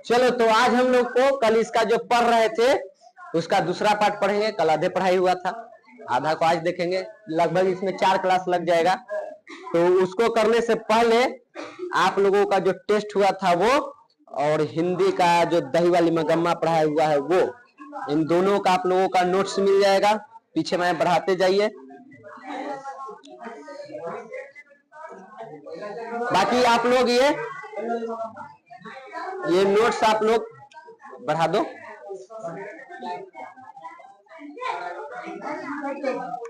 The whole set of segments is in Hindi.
चलो तो आज हम लोग को कल इसका जो पढ़ रहे थे उसका दूसरा पार्ट पढ़ेंगे। कल आधे पढ़ाई हुआ था, आधा को आज देखेंगे। लगभग इसमें 4 क्लास लग जाएगा। तो उसको करने से पहले आप लोगों का जो टेस्ट हुआ था वो, और हिंदी का जो दही वाली मगम्मा पढ़ाया हुआ है वो, इन दोनों का आप लोगों का नोट्स मिल जाएगा। पीछे में बढ़ाते जाइए। बाकी आप लोग ये नोट्स आप लोग बढ़ा दो।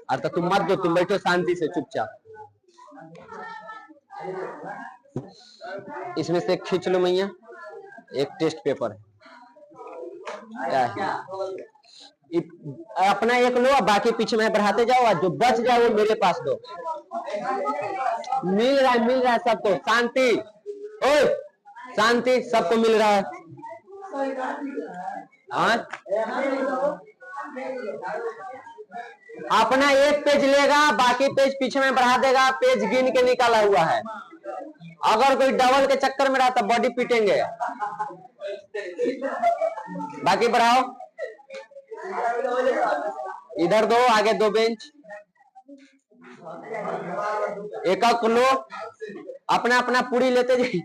अरे तुम मत दो, तुम बैठो शांति से चुपचाप। इसमें से खींच लो मैया, एक टेस्ट पेपर है। क्या है? अपना एक लो, बाकी पीछे में बढ़ाते जाओ, और जो बच जाए वो मेरे पास दो। मिल रहा है सबको। शांति, ओए शांति, सबको मिल रहा है। अपना एक पेज लेगा, बाकी पेज पीछे में बढ़ा देगा। पेज गिन के निकाला हुआ है। अगर कोई डबल के चक्कर में रहा तो बॉडी पीटेंगे। बाकी बढ़ाओ। इधर दो, आगे दो बेंच। एक लो, अपना अपना पूरी लेते जाइए।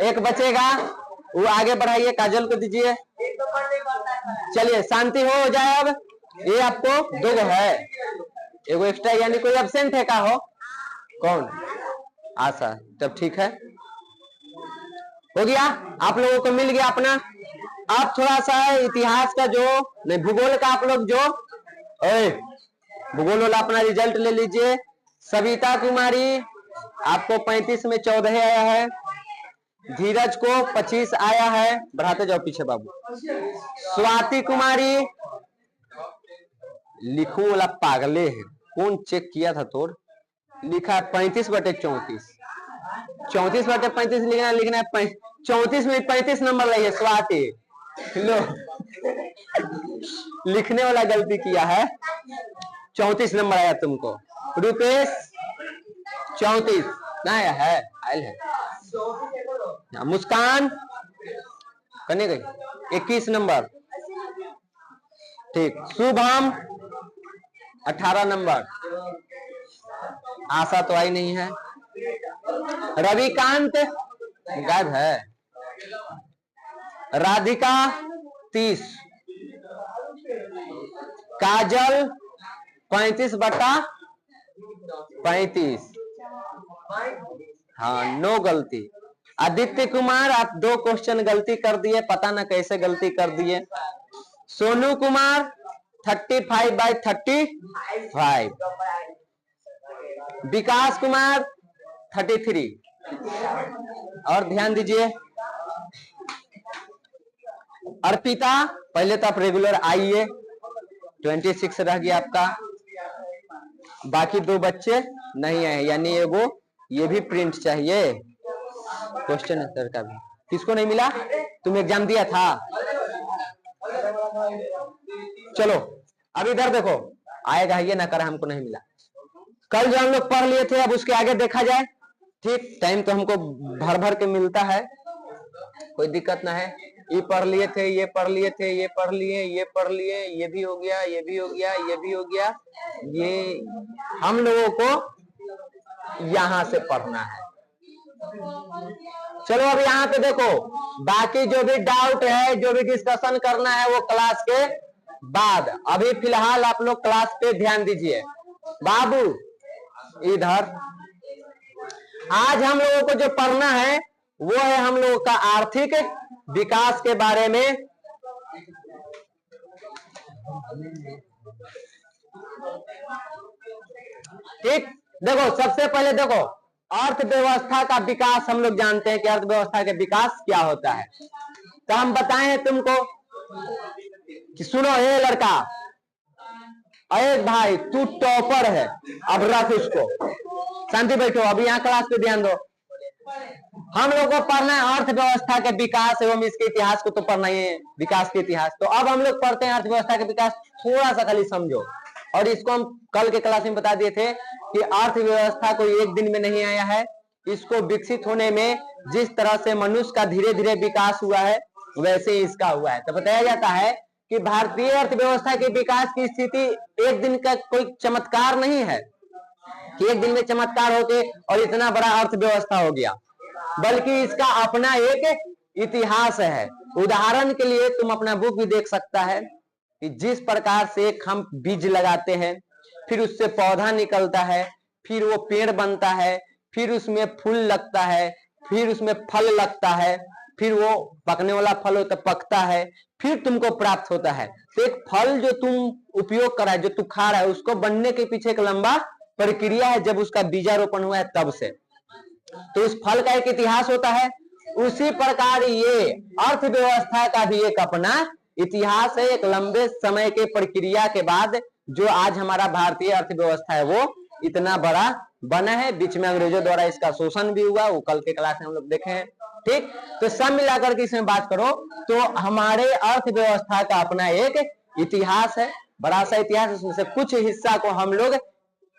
एक बचेगा वो आगे बढ़ाइए। काजल को दीजिए। चलिए शांति हो जाए। अब ये आपको 2 है, एगो एक्स्ट्रा, यानी कोई एब्सेंट है का हो? कौन? आशा। तब ठीक है, हो गया। आप लोगों को मिल गया अपना। आप थोड़ा सा इतिहास का जो नहीं, भूगोल का आप लोग जो भूगोल वाला अपना रिजल्ट ले लीजिए। सविता कुमारी आपको 35 में 14 आया है। धीरज को 25 आया है। बढ़ाते जाओ पीछे बाबू। स्वाति कुमारी, लिखो वाला पागले है, कौन चेक किया था? तोड़ लिखा 35/34। 34/35 लिखना है। 34 में 35 नंबर लाइए। स्वाति लो, लिखने वाला गलती किया है। 34 नंबर आया तुमको। रुपेश 34 ना आया है, आयल है। मुस्कान करने गई 21 नंबर। ठीक। शुभम 18 नंबर। आशा तो आई नहीं है। रविकांत गायब है। राधिका 30। काजल 35/35। हाँ, नो गलती। आदित्य कुमार आप 2 क्वेश्चन गलती कर दिए, पता ना कैसे गलती कर दिए। सोनू कुमार 35/35। विकास कुमार 33। और ध्यान दीजिए, अर्पिता पहले तो आप रेगुलर आइए। 26 रह गया आपका। बाकी 2 बच्चे नहीं आए, यानी ये भी प्रिंट चाहिए। क्वेश्चन आंसर का भी किसको नहीं मिला? तुम एग्जाम दिया था? चलो अब इधर देखो, आएगा ये ना करा हमको नहीं मिला। कल जो हम लोग पढ़ लिए थे, अब उसके आगे देखा जाए। ठीक, टाइम तो हमको भर भर के मिलता है, कोई दिक्कत ना है। ये पढ़ लिए थे, ये पढ़ लिए थे, ये पढ़ लिए, ये पढ़ लिए, ये भी हो गया, ये भी हो गया, ये भी हो गया। ये हम लोगों को यहां से पढ़ना है। चलो अब यहाँ पे देखो, बाकी जो भी डाउट है, जो भी डिस्कशन करना है वो क्लास के बाद। अभी फिलहाल आप लोग क्लास पे ध्यान दीजिए। बाबू इधर, आज हम लोगों को जो पढ़ना है वो है हम लोगों का आर्थिक विकास के बारे में। ठीक, देखो सबसे पहले देखो, अर्थव्यवस्था का विकास हम लोग जानते हैं कि अर्थव्यवस्था का विकास क्या होता है। तो हम बताएं तुमको कि सुनो, ये लड़का, अरे भाई तू टॉपर है, अब रख इसको, शांति बैठो। अभी यहाँ क्लास पे ध्यान दो। हम लोग को पढ़ना है अर्थव्यवस्था के विकास एवं इसके इतिहास को तो पढ़ना ही है, विकास के इतिहास। तो अब हम लोग पढ़ते हैं अर्थव्यवस्था के विकास। थोड़ा सा खाली समझो, और इसको हम कल के क्लास में बता दिए थे कि अर्थव्यवस्था कोई एक दिन में नहीं आया है, इसको विकसित होने में जिस तरह से मनुष्य का धीरे धीरे विकास हुआ है वैसे ही इसका हुआ है। तो बताया जाता है कि भारतीय अर्थव्यवस्था के विकास की स्थिति एक दिन का कोई चमत्कार नहीं है कि एक दिन में चमत्कार होके और इतना बड़ा अर्थव्यवस्था हो गया, बल्कि इसका अपना एक इतिहास है। उदाहरण के लिए तुम अपना बुक भी देख सकता है कि जिस प्रकार से हम बीज लगाते हैं, फिर उससे पौधा निकलता है, फिर वो पेड़ बनता है, फिर उसमें फूल लगता है, फिर उसमें फल लगता है, फिर वो पकने वाला फल होता पकता है, फिर तुमको प्राप्त होता है। तो एक फल जो तुम उपयोग कर रहा है, जो तू खा रहा है, उसको बनने के पीछे एक लंबा प्रक्रिया है जब उसका बीजारोपण हुआ है तब से। तो उस फल का एक इतिहास होता है। उसी प्रकार ये अर्थव्यवस्था का भी एक अपना इतिहास है। एक लंबे समय के प्रक्रिया के बाद जो आज हमारा भारतीय अर्थव्यवस्था है वो इतना बड़ा बना है। बीच में अंग्रेजों द्वारा इसका शोषण भी हुआ, वो कल के क्लास में हम लोग देखे हैं। ठीक, तो सब मिलाकर के इसमें बात करो तो हमारे अर्थव्यवस्था का अपना एक इतिहास है, बड़ा सा इतिहास। उसमें से कुछ हिस्सा को हम लोग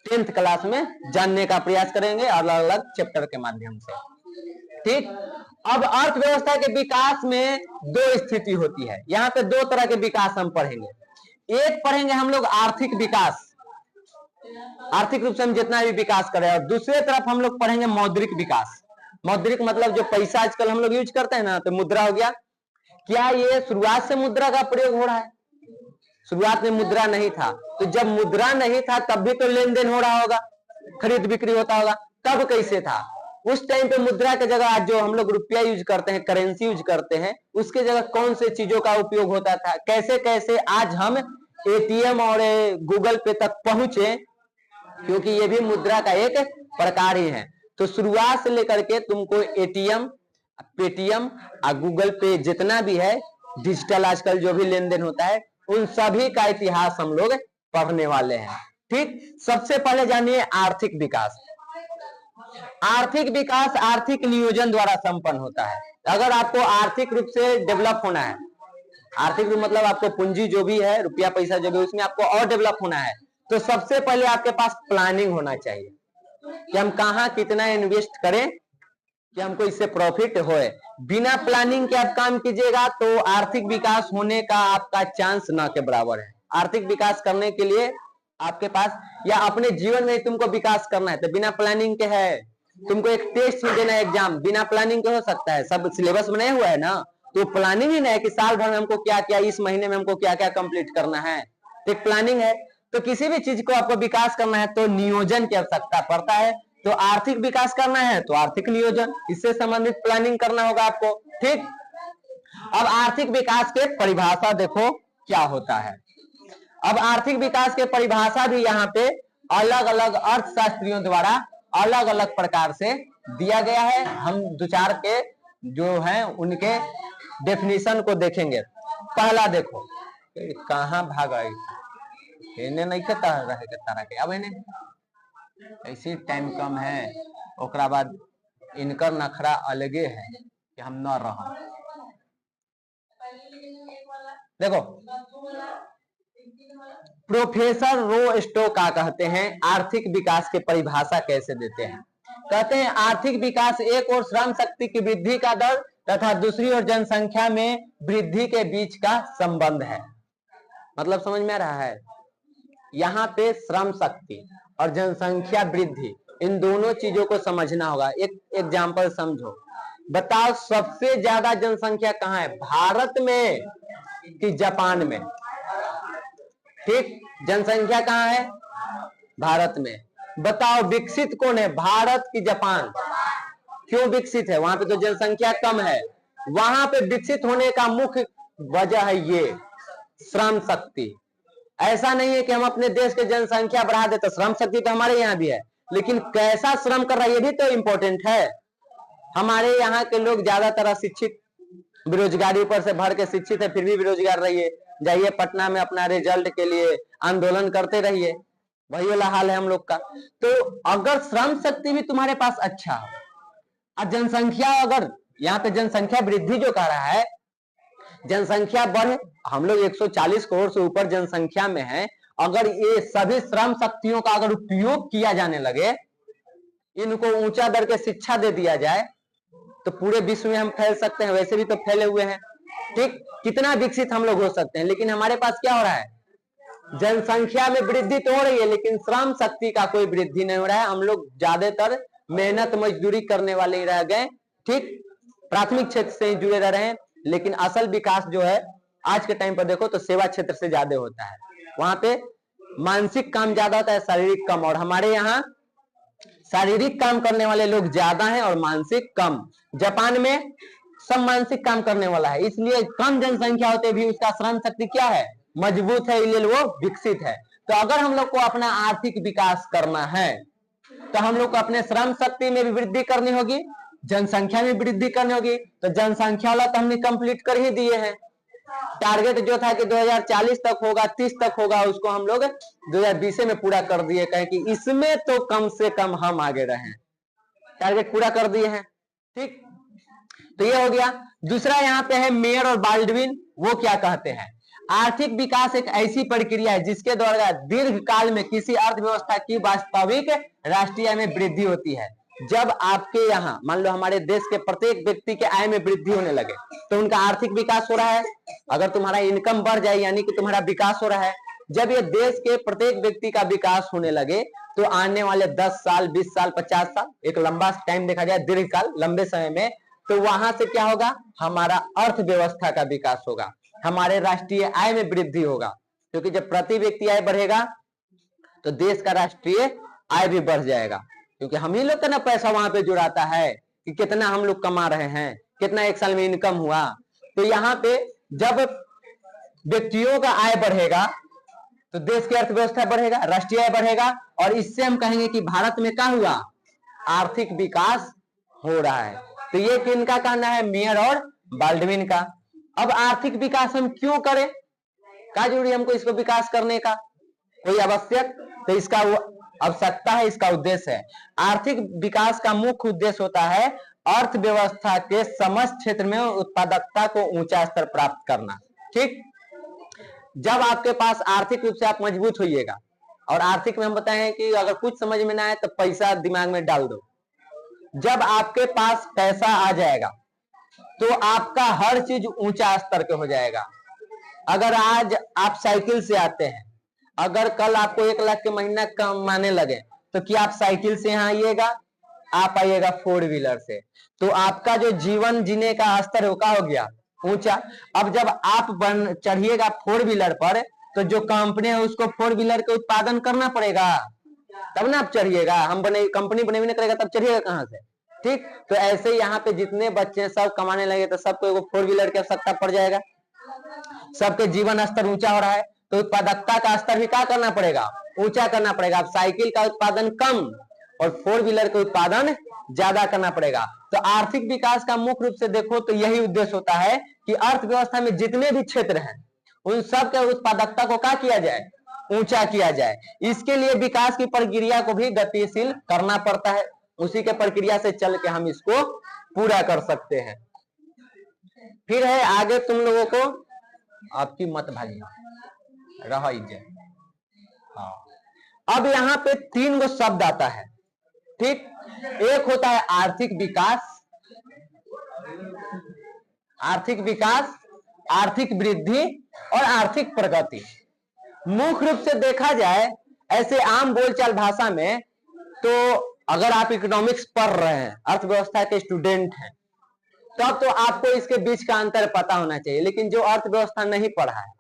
10th क्लास में जानने का प्रयास करेंगे अलग अलग चैप्टर के माध्यम से। ठीक, अब अर्थव्यवस्था के विकास में दो स्थिति होती है। यहाँ पे दो तरह के विकास हम पढ़ेंगे। एक पढ़ेंगे हम लोग आर्थिक विकास, आर्थिक रूप से हम जितना भी विकास करें, और दूसरे तरफ हम लोग पढ़ेंगे मौद्रिक विकास। मौद्रिक मतलब जो पैसा आजकल हम लोग यूज करते हैं ना, तो मुद्रा हो गया। क्या ये शुरुआत से मुद्रा का प्रयोग हो रहा है? शुरुआत में मुद्रा नहीं था, तो जब मुद्रा नहीं था तब भी तो लेन देन हो रहा होगा, खरीद बिक्री होता होगा। तब कैसे था? उस टाइम पे मुद्रा के जगह आज जो हम लोग रुपया यूज करते हैं, करेंसी यूज करते हैं, उसके जगह कौन से चीजों का उपयोग होता था? कैसे कैसे आज हम एटीएम और गूगल पे तक पहुंचे, क्योंकि ये भी मुद्रा का एक प्रकार ही है। तो शुरुआत से लेकर के तुमको एटीएम, पेटीएम और गूगल पे जितना भी है डिजिटल आजकल जो भी लेन देन होता है, उन सभी का इतिहास हम लोग पढ़ने वाले हैं। ठीक, सबसे पहले जानिए आर्थिक विकास। आर्थिक विकास आर्थिक नियोजन द्वारा संपन्न होता है। अगर आपको आर्थिक रूप से डेवलप होना है, आर्थिक रूप मतलब आपको पूंजी जो भी है, रुपया पैसा जो भी, उसमें आपको और डेवलप होना है, तो सबसे पहले आपके पास प्लानिंग होना चाहिए कि हम कहाँ कितना इन्वेस्ट करें कि हमको इससे प्रॉफिट होए। बिना प्लानिंग के आप काम कीजिएगा तो आर्थिक विकास होने का आपका चांस ना के बराबर है। आर्थिक विकास करने के लिए आपके पास, या अपने जीवन में तुमको विकास करना है, तो बिना प्लानिंग के है, तुमको एक टेस्ट ही देना है, एग्जाम बिना प्लानिंग के हो सकता है? सब सिलेबस बनाया हुआ है ना, तो प्लानिंग ही नहीं है कि साल भर में हमको क्या क्या, इस महीने में हमको क्या क्या कंप्लीट करना है। तो एक प्लानिंग है। तो किसी भी चीज को आपको विकास करना है तो नियोजन की आवश्यकता पड़ता है। तो आर्थिक विकास करना है तो आर्थिक नियोजन, इससे संबंधित प्लानिंग करना होगा आपको। ठीक, अब आर्थिक विकास के परिभाषा देखो क्या होता है। अब आर्थिक विकास के परिभाषा भी यहाँ पे अलग अलग अर्थशास्त्रियों द्वारा अलग अलग प्रकार से दिया गया है। हम दो चार के जो हैं उनके डेफिनेशन को देखेंगे। पहला देखो, कहाँ भाग आई, इन्हें नहीं कहता रहे तरह के, अब इन्हें ऐसी टाइम कम है, ओकरा बाद इनकर नखरा अलगे है कि हम न रह। देखो, प्रोफेसर रो स्टो का कहते हैं आर्थिक विकास के परिभाषा कैसे देते हैं। कहते हैं आर्थिक विकास एक और श्रम शक्ति की वृद्धि का दर तथा दूसरी ओर जनसंख्या में वृद्धि के बीच का संबंध है। मतलब समझ में आ रहा है? यहाँ पे श्रम शक्ति और जनसंख्या वृद्धि, इन दोनों चीजों को समझना होगा। एक एग्जांपल समझो, बताओ सबसे ज्यादा जनसंख्या कहाँ है, भारत में कि जापान में? ठीक, जनसंख्या कहाँ है? भारत में। बताओ विकसित कौन है, भारत की जापान? क्यों विकसित है? वहां पे तो जनसंख्या कम है। वहां पे विकसित होने का मुख्य वजह है ये श्रम शक्ति। ऐसा नहीं है कि हम अपने देश की जनसंख्या बढ़ा देते, श्रम शक्ति तो हमारे यहाँ भी है, लेकिन कैसा श्रम कर रहा है ये भी तो इम्पोर्टेंट है। हमारे यहाँ के लोग ज्यादातर अशिक्षित, बेरोजगारी पर से भर के शिक्षित है फिर भी बेरोजगार रहिए, जाइए पटना में अपना रिजल्ट के लिए आंदोलन करते रहिए, वही वाला हाल है हम लोग का। तो अगर श्रम शक्ति भी तुम्हारे पास अच्छा हो और जनसंख्या, अगर यहाँ पे जनसंख्या वृद्धि जो कह रहा है, जनसंख्या बढ़े, हम लोग 140 करोड़ से ऊपर जनसंख्या में है, अगर ये सभी श्रम शक्तियों का अगर उपयोग किया जाने लगे इनको ऊंचा दर के शिक्षा दे दिया जाए तो पूरे विश्व में हम फैल सकते हैं, वैसे भी तो फैले हुए हैं। ठीक, कितना विकसित हम लोग हो सकते हैं, लेकिन हमारे पास क्या हो रहा है, जनसंख्या में वृद्धि तो हो रही है लेकिन श्रम शक्ति का कोई वृद्धि नहीं हो रहा है। हम लोग ज्यादातर मेहनत मजदूरी करने वाले ही रह गए। ठीक, प्राथमिक क्षेत्र से ही जुड़े रह रहे हैं, लेकिन असल विकास जो है आज के टाइम पर देखो तो सेवा क्षेत्र से ज्यादा होता है। वहां पे मानसिक काम ज्यादा होता है, शारीरिक कम। और हमारे यहाँ शारीरिक काम करने वाले लोग ज्यादा हैं और मानसिक कम। जापान में सब मानसिक काम करने वाला है, इसलिए कम जनसंख्या होते भी उसका श्रम शक्ति क्या है, मजबूत है, इसलिए वो विकसित है। तो अगर हम लोग को अपना आर्थिक विकास करना है तो हम लोग को अपने श्रम शक्ति में भी वृद्धि करनी होगी, जनसंख्या में वृद्धि करनी होगी। तो जनसंख्या वाला तो हमने कंप्लीट कर ही दिए हैं। टारगेट जो था कि 2040 तक होगा, 30 तक होगा, उसको हम लोग 2020 में पूरा कर दिए, कहें कि इसमें तो कम से कम हम आगे रहे, टारगेट पूरा कर दिए हैं। ठीक, तो ये हो गया। दूसरा यहाँ पे है मेयर और बाल्डविन, वो क्या कहते हैं, आर्थिक विकास एक ऐसी प्रक्रिया है जिसके द्वारा दीर्घ काल में किसी अर्थव्यवस्था की वास्तविक राष्ट्रीय आय में वृद्धि होती है। जब आपके यहाँ मान लो हमारे देश के प्रत्येक व्यक्ति के आय में वृद्धि होने लगे तो उनका आर्थिक विकास हो रहा है। अगर तुम्हारा इनकम बढ़ जाए यानी कि तुम्हारा विकास हो रहा है। जब ये देश के प्रत्येक व्यक्ति का विकास होने लगे तो आने वाले 10 साल, 20 साल, 50 साल, एक लंबा टाइम देखा जाए, दीर्घकाल, लंबे समय में, तो वहां से क्या होगा, हमारा अर्थव्यवस्था का विकास होगा, हमारे राष्ट्रीय आय में वृद्धि होगा। क्योंकि जब प्रति व्यक्ति आय बढ़ेगा तो देश का राष्ट्रीय आय भी बढ़ जाएगा, क्योंकि हम ही लोग का ना पैसा वहां पे जुड़ाता है कि कितना हम लोग कमा रहे हैं, कितना एक साल में इनकम हुआ। तो यहाँ पे जब व्यक्तियों का आय बढ़ेगा तो देश की अर्थव्यवस्था बढ़ेगा, राष्ट्रीय आय बढ़ेगा, और इससे हम कहेंगे कि भारत में क्या हुआ, आर्थिक विकास हो रहा है। तो ये किनका कहना है, मेयर और बाल्डविन का। अब आर्थिक विकास हम क्यों करें, क्या जरूरी हमको इसको विकास करने का, कोई आवश्यक, तो इसका आवश्यकता है, इसका उद्देश्य है। आर्थिक विकास का मुख्य उद्देश्य होता है अर्थव्यवस्था के समस्त क्षेत्र में उत्पादकता को ऊंचा स्तर प्राप्त करना। ठीक, जब आपके पास आर्थिक रूप से आप मजबूत होइएगा, और आर्थिक में हम बताएं कि अगर कुछ समझ में ना आए तो पैसा दिमाग में डाल दो। जब आपके पास पैसा आ जाएगा तो आपका हर चीज ऊंचा स्तर के हो जाएगा। अगर आज आप साइकिल से आते हैं, अगर कल आपको 1 लाख के महीना कमाने लगे तो क्या आप साइकिल से यहाँ आइएगा, आप आइएगा 4 व्हीलर से। तो आपका जो जीवन जीने का स्तर हो, हो गया ऊंचा। अब जब आप चढ़िएगा 4 व्हीलर पर तो जो कंपनी है उसको 4 व्हीलर के उत्पादन करना पड़ेगा, तब ना आप चढ़िएगा। हम कंपनी बने नहीं करेगा तब चढ़िएगा कहां से। ठीक, तो ऐसे यहाँ पे जितने बच्चे सब कमाने लगे तो सबको एगो 4 व्हीलर की आवश्यकता पड़ जाएगा। सबके जीवन स्तर ऊंचा हो रहा है तो उत्पादकता का स्तर भी क्या करना पड़ेगा, ऊंचा करना पड़ेगा। अब साइकिल का उत्पादन कम और 4 व्हीलर का उत्पादन ज्यादा करना पड़ेगा। तो आर्थिक विकास का मुख्य रूप से देखो तो यही उद्देश्य होता है कि अर्थव्यवस्था में जितने भी क्षेत्र हैं उन सब के उत्पादकता को क्या किया जाए, ऊंचा किया जाए। इसके लिए विकास की प्रक्रिया को भी गतिशील करना पड़ता है, उसी के प्रक्रिया से चल के हम इसको पूरा कर सकते हैं। फिर है आगे तुम लोगों को, आपकी मत भागी रहा इज्जत। हाँ, अब यहाँ पे 3 गो शब्द आता है। ठीक, एक होता है आर्थिक विकास, आर्थिक विकास, आर्थिक वृद्धि और आर्थिक प्रगति। मुख्य रूप से देखा जाए ऐसे आम बोलचाल भाषा में, तो अगर आप इकोनॉमिक्स पढ़ रहे हैं, अर्थव्यवस्था के स्टूडेंट हैं, तब तो आपको इसके बीच का अंतर पता होना चाहिए। लेकिन जो अर्थव्यवस्था नहीं पढ़ा है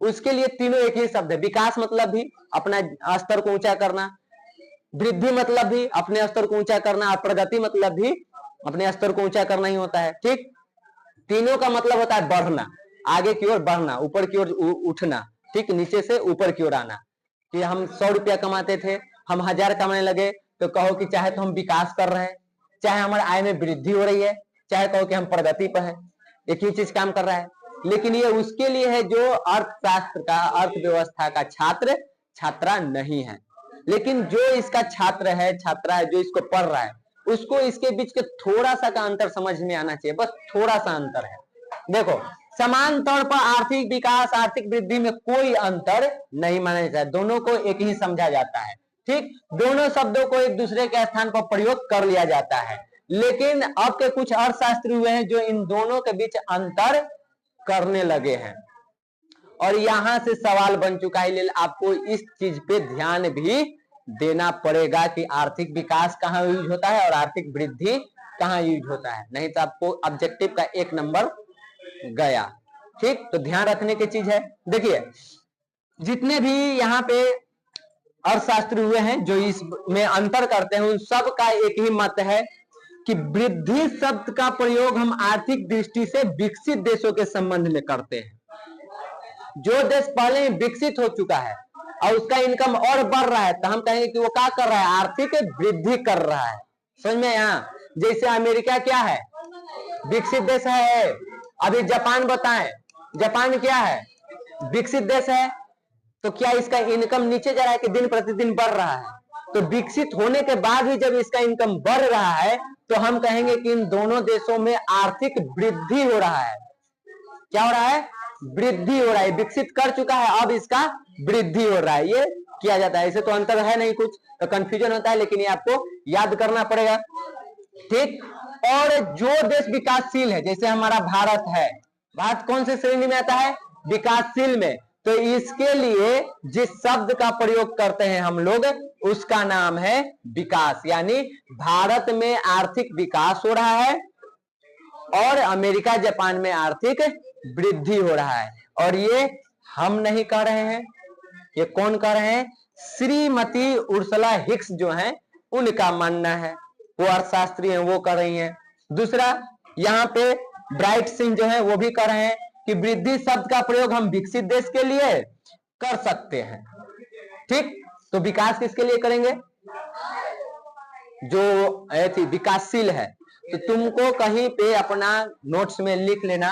उसके लिए तीनों एक ही शब्द है। विकास मतलब भी अपना स्तर को ऊंचा करना, वृद्धि मतलब भी अपने स्तर को ऊंचा करना, और प्रगति मतलब भी अपने स्तर को ऊंचा करना ही होता है। ठीक, तीनों का मतलब होता है बढ़ना, आगे की ओर बढ़ना, ऊपर की ओर उठना। ठीक, नीचे से ऊपर की ओर आना। कि हम 100 रुपया कमाते थे, हम 1000 कमाने लगे, तो कहो कि चाहे तो हम विकास कर रहे हैं, चाहे हमारे आय में वृद्धि हो रही है, चाहे कहो कि हम प्रगति पर हैं, एक ही चीज काम कर रहा है। लेकिन ये उसके लिए है जो अर्थशास्त्र का, अर्थव्यवस्था का छात्र छात्रा नहीं है। लेकिन जो इसका छात्र है, छात्रा है, जो इसको पढ़ रहा है, उसको इसके बीच के थोड़ा सा का अंतर समझ में आना चाहिए, बस थोड़ा सा अंतर है। देखो, समान तौर पर आर्थिक विकास, आर्थिक वृद्धि में कोई अंतर नहीं माना जाता है, दोनों को एक ही समझा जाता है। ठीक, दोनों शब्दों को एक दूसरे के स्थान पर प्रयोग कर लिया जाता है, लेकिन अब के कुछ अर्थशास्त्री हुए हैं जो इन दोनों के बीच अंतर करने लगे हैं, और यहां से सवाल बन चुका है। इसलिए आपको इस चीज पे ध्यान भी देना पड़ेगा कि आर्थिक विकास कहाँ यूज होता है और आर्थिक वृद्धि कहाँ यूज होता है, नहीं तो आपको ऑब्जेक्टिव का 1 नंबर गया। ठीक, तो ध्यान रखने की चीज है। देखिए, जितने भी यहाँ पे अर्थशास्त्री हुए हैं जो इसमें अंतर करते हैं, उन सब का एक ही मत है कि वृद्धि शब्द का प्रयोग हम आर्थिक दृष्टि से विकसित देशों के संबंध में करते हैं। जो देश पहले ही विकसित हो चुका है और उसका इनकम और बढ़ रहा है, तो हम कहेंगे कि वो क्या कर रहा है, आर्थिक वृद्धि कर रहा है। समझ में? यहाँ जैसे अमेरिका क्या है, विकसित देश है। अभी जापान बताएं, जापान क्या है, विकसित देश है। तो क्या इसका इनकम नीचे जा रहा है कि दिन प्रतिदिन बढ़ रहा है? तो विकसित होने के बाद भी जब इसका इनकम बढ़ रहा है तो हम कहेंगे कि इन दोनों देशों में आर्थिक वृद्धि हो रहा है। क्या हो रहा है? वृद्धि हो रहा है। विकसित कर चुका है, अब इसका वृद्धि हो रहा है, ये किया जाता है। इसे तो अंतर है नहीं कुछ, तो कंफ्यूजन होता है, लेकिन ये आपको याद करना पड़ेगा। ठीक, और जो देश विकासशील है, जैसे हमारा भारत है, भारत कौन से श्रेणी में आता है? विकासशील में। तो इसके लिए जिस शब्द का प्रयोग करते हैं हम लोग, उसका नाम है विकास। यानी भारत में आर्थिक विकास हो रहा है और अमेरिका जापान में आर्थिक वृद्धि हो रहा है। और ये हम नहीं कह रहे हैं, ये कौन कह रहे हैं? श्रीमती उर्सुला हिक्स जो हैं, उनका मानना है, वो अर्थशास्त्री हैं, वो कर रही हैं। दूसरा, यहाँ पे ब्राइट सिंह जो है वो भी कर रहे हैं कि वृद्धि शब्द का प्रयोग हम विकसित देश के लिए कर सकते हैं। ठीक, तो विकास किसके लिए करेंगे? जो ऐसी विकासशील है। तो तुमको कहीं पे अपना नोट्स में लिख लेना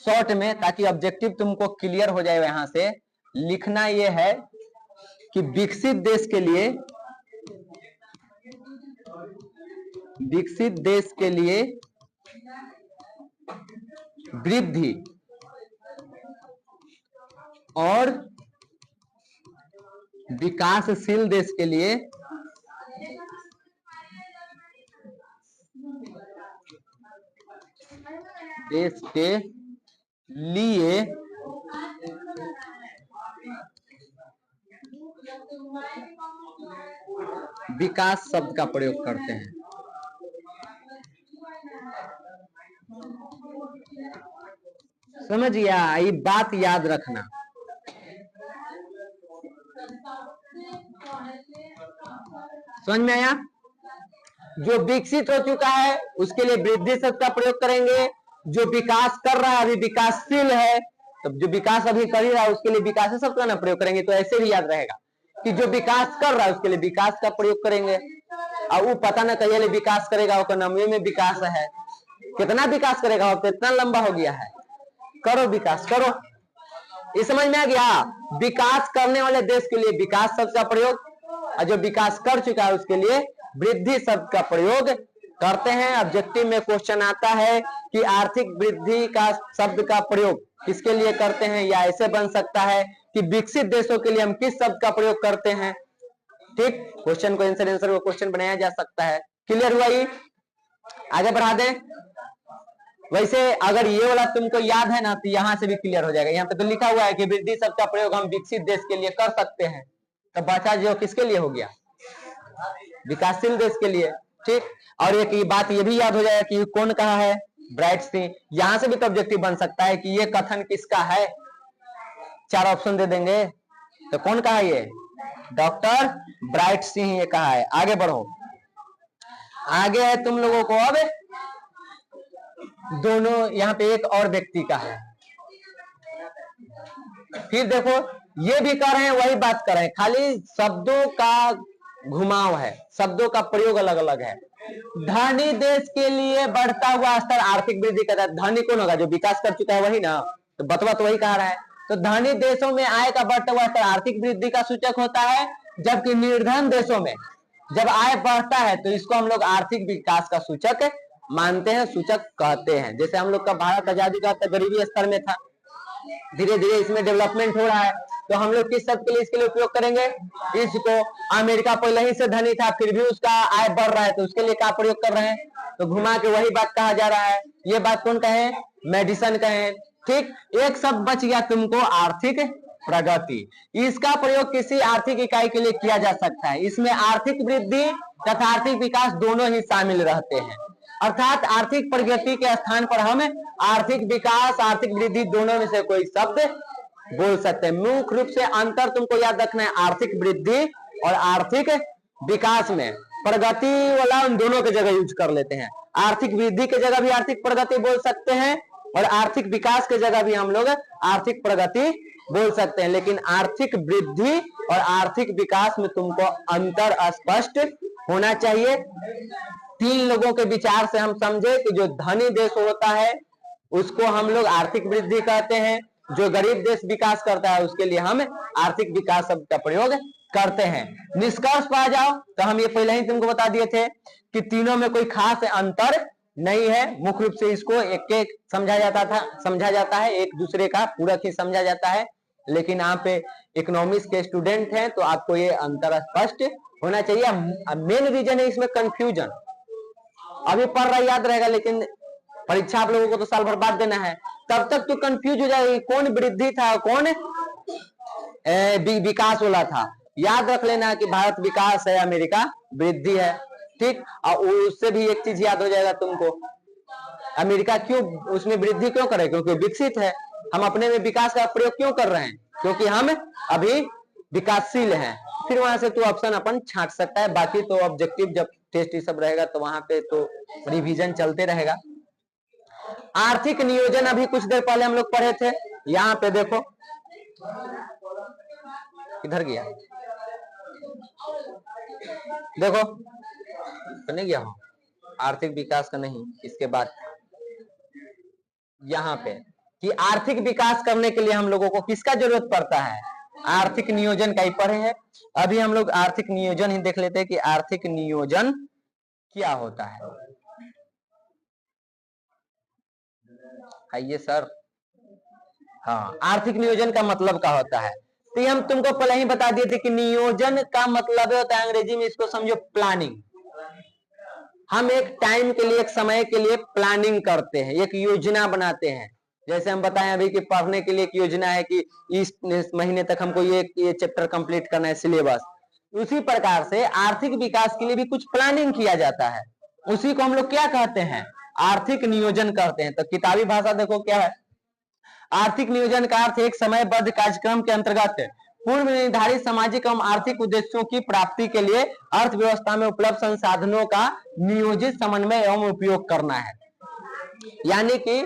शॉर्ट में, ताकि ऑब्जेक्टिव तुमको क्लियर हो जाए। यहां से लिखना यह है कि विकसित देश के लिए, विकसित देश के लिए वृद्धि और विकासशील देश के लिए विकास शब्द का प्रयोग करते हैं। समझ गया? ये बात याद रखना। समझ में आया? जो विकसित हो चुका है उसके लिए वृद्धि शब्द का प्रयोग करेंगे। जो विकास कर रहा है, अभी विकासशील है, तो जो विकास अभी कर ही रहा है उसके लिए विकास शब्द का ना प्रयोग करेंगे। तो ऐसे भी याद रहेगा कि जो विकास कर रहा है उसके लिए विकास का प्रयोग करेंगे। और वो पता ना कहिए विकास करेगा, वो नाम में विकास है, कितना विकास करेगा, वो कितना लंबा हो गया है। करो विकास, करो। ये समझ में आ गया? विकास करने वाले देश के लिए विकास शब्द का प्रयोग, और जो विकास कर चुका है उसके लिए वृद्धि शब्द का प्रयोग करते हैं। ऑब्जेक्टिव में क्वेश्चन आता है कि आर्थिक वृद्धि का शब्द का प्रयोग किसके लिए करते हैं, या ऐसे बन सकता है कि विकसित देशों के लिए हम किस शब्द का प्रयोग करते हैं। ठीक, क्वेश्चन को आंसर को क्वेश्चन बनाया जा सकता है। क्लियर हुआ? ये आगे बढ़ा दें। वैसे अगर ये वाला तुमको याद है ना, तो यहां से भी क्लियर हो जाएगा। यहाँ पे तो लिखा हुआ है कि वृद्धि शब्द का प्रयोग हम विकसित देश के लिए कर सकते हैं, तो बचा जो किसके लिए हो गया? विकासशील देश के लिए। ठीक, और एक बात ये भी याद हो जाएगा कि कौन कहा है? ब्राइट सिंह। यहां से भी तो ऑब्जेक्टिव बन सकता है कि ये कथन किसका है। 4 ऑप्शन दे देंगे, तो कौन कहा? ये डॉक्टर ब्राइट सिंह ये कहा है। आगे बढ़ो, आगे है तुम लोगों को अब दोनों, यहाँ पे एक और व्यक्ति का है। फिर देखो, ये भी कर रहे हैं, वही बात कर रहे हैं, खाली शब्दों का घुमाव है, शब्दों का प्रयोग अलग अलग है। धनी देश के लिए बढ़ता हुआ स्तर आर्थिक वृद्धि का। धनी कौन होगा? जो विकास कर चुका है वही ना, तो बतवा तो वही कह रहा है। तो धनी देशों में आय का बढ़ता हुआ स्तर आर्थिक वृद्धि का सूचक होता है, जबकि निर्धन देशों में जब आय बढ़ता है तो इसको हम लोग आर्थिक विकास का सूचक मानते हैं, सूचक कहते हैं। जैसे हम लोग का भारत आजादी का गरीबी स्तर में था, धीरे धीरे इसमें डेवलपमेंट हो रहा है, तो हम लोग किस शब्द के लिए इसके लिए उपयोग करेंगे? इसको। अमेरिका पहले ही से धनी था, फिर भी उसका आय बढ़ रहा है, तो उसके लिए क्या प्रयोग कर रहे हैं? तो घुमा के वही बात कहा जा रहा है। ये बात कौन कहे? मेडिसन कहे। ठीक, एक शब्द बच गया तुमको, आर्थिक प्रगति। इसका प्रयोग किसी आर्थिक इकाई के लिए किया जा सकता है। इसमें आर्थिक वृद्धि तथा आर्थिक विकास दोनों ही शामिल रहते हैं। अर्थात आर्थिक प्रगति के स्थान पर हम आर्थिक विकास, आर्थिक वृद्धि दोनों में से कोई शब्द बोल सकते हैं। मुख्य रूप से अंतर तुमको याद रखना है आर्थिक वृद्धि और आर्थिक विकास में। प्रगति वाला उन दोनों के जगह यूज कर लेते हैं। आर्थिक वृद्धि के जगह भी आर्थिक प्रगति बोल सकते हैं और आर्थिक विकास के जगह भी हम लोग आर्थिक प्रगति बोल सकते हैं। लेकिन आर्थिक वृद्धि और आर्थिक विकास में तुमको अंतर स्पष्ट होना चाहिए। 3 लोगों के विचार से हम समझे कि जो धनी देश होता है उसको हम लोग आर्थिक वृद्धि कहते हैं, जो गरीब देश विकास करता है उसके लिए हम आर्थिक विकास शब्द का प्रयोग करते हैं। निष्कर्ष पर आ जाओ तो हम ये पहले ही तुमको बता दिए थे कि तीनों में कोई खास अंतर नहीं है। मुख्य रूप से इसको एक एक समझा जाता है, एक दूसरे का पूरक ही समझा जाता है। लेकिन यहाँ पे इकोनॉमिक्स के स्टूडेंट हैं तो आपको ये अंतर स्पष्ट होना चाहिए। मेन रीजन है इसमें कंफ्यूजन। अभी पढ़ रहा याद रहेगा, लेकिन परीक्षा आप लोगों को तो साल भर बाद देना है, तब तक तो कंफ्यूज हो जाएगी कौन वृद्धि था कौन विकास वाला था। याद रख लेना कि भारत विकास है, अमेरिका वृद्धि है। ठीक, और उससे भी एक चीज याद हो जाएगा तुमको, अमेरिका क्यों उसमें वृद्धि क्यों करे? क्योंकि विकसित है। हम अपने में विकास का प्रयोग क्यों कर रहे हैं? क्योंकि हम अभी विकासशील हैं। फिर वहां से तो ऑप्शन अपन छांट सकता है। बाकी तो ऑब्जेक्टिव जब टेस्ट ये सब रहेगा तो वहां पे तो रिवीजन चलते रहेगा। आर्थिक नियोजन अभी कुछ देर पहले हम लोग पढ़े थे। यहाँ पे देखो, किधर गया? देखो तो नहीं गया हूं, आर्थिक विकास का नहीं, इसके बाद यहाँ पे कि आर्थिक विकास करने के लिए हम लोगों को किसका जरूरत पड़ता है? आर्थिक नियोजन का ही पढ़े हैं। अभी हम लोग आर्थिक नियोजन ही देख लेते हैं कि आर्थिक नियोजन क्या होता है। आइए सर, हाँ, आर्थिक नियोजन का मतलब क्या होता है? तो हम तुमको पहले ही बता दिए थे कि नियोजन का मतलब होता है, अंग्रेजी में इसको समझो प्लानिंग। हम एक टाइम के लिए, एक समय के लिए प्लानिंग करते हैं, एक योजना बनाते हैं। जैसे हम बताएं अभी कि पढ़ने के लिए एक योजना है कि इस महीने तक हमको ये चैप्टर कंप्लीट करना है, सिलेबस। उसी प्रकार से आर्थिक विकास के लिए भी कुछ प्लानिंग किया जाता है। उसी को हम लोग क्या कहते हैं? आर्थिक नियोजन कहते हैं। तो किताबी भाषा देखो क्या है। आर्थिक नियोजन का अर्थ एक समयबद्ध कार्यक्रम के अंतर्गत पूर्व निर्धारित सामाजिक एवं आर्थिक उद्देश्यों की प्राप्ति के लिए अर्थव्यवस्था में उपलब्ध संसाधनों का नियोजित समन्वय एवं उपयोग करना है। यानी कि